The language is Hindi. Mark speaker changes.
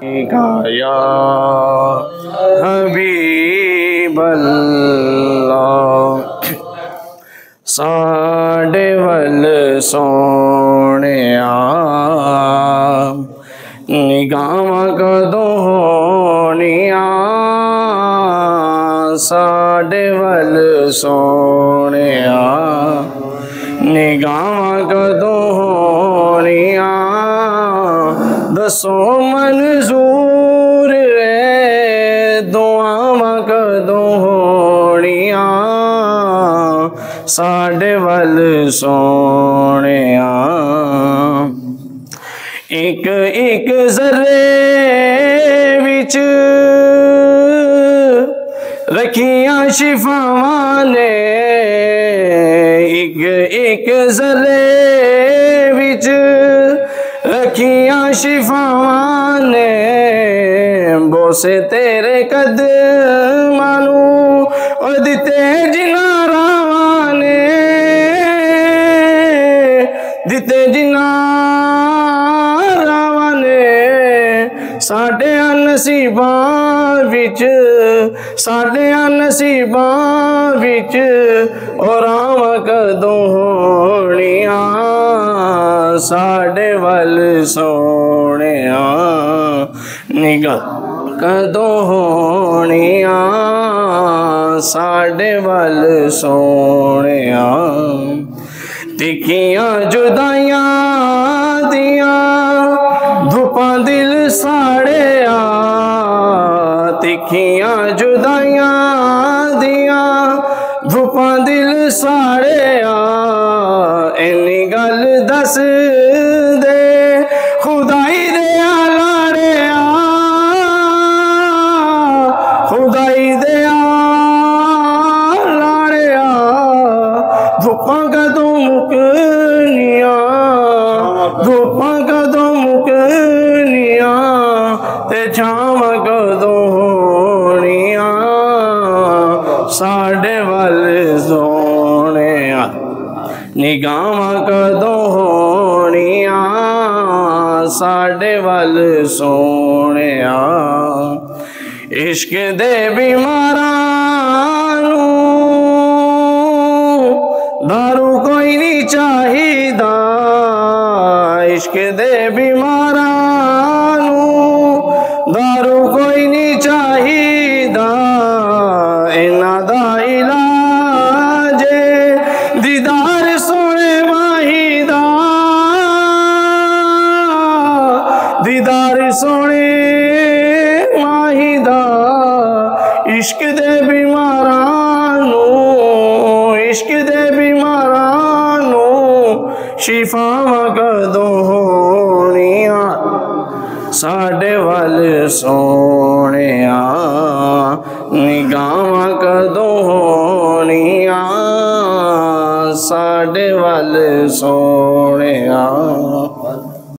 Speaker 1: या हबीब अल्लाह साडे वल सोहणिया निगाहां कदों होणिया साडे वल सोहणिया निगाहां कदों होणिया दसो मंजूर है दुआवां कदों होणिया साडे वल सोहणिया एक एक जर्रे विच रखियां शिफावां ने एक एक जर्रे विच रखियां शिफावां ने बोसे तेरे कदमां नूं दिते जिन्ना रावां ने दिते जिन्ना रावां ने साडे नसीबां विच साडे नसीबां विच और रावां कदों होणिया साडे वल सोहणिया निगाह कदों होणिया साडे वल सोहणिया तिखियां जुदाइयां दियां धुपां दिल साड़िया तिखियां जुदाइयां दियां धुपां दिल साड़िया इन्नी गल दस दे खुदाई दे लाड़िया खुदाई दे लाड़िया धुपां कदों मुकनिया धुपां कदों मुकनिया ते छावां कदों होणिया साडे वल सोहणिया निगाहां कदों होणिया साडे वल सोहणिया इश्क दे बीमारां नूं दारू कोई नहीं चाहिदा इश्क दे बीमारां नूं दारू कोई नहीं चाहिदा इन्हां दा इलाज दीदार सोने वाहिदा दीदार सोने वाहिदा इश्क दे बीमारां नूं इश्क दे बीमारां नूं शिफावां कदों होणिया साडे वल सोहणिया निगाहां कदों होणिया साडे वल सोहणिया।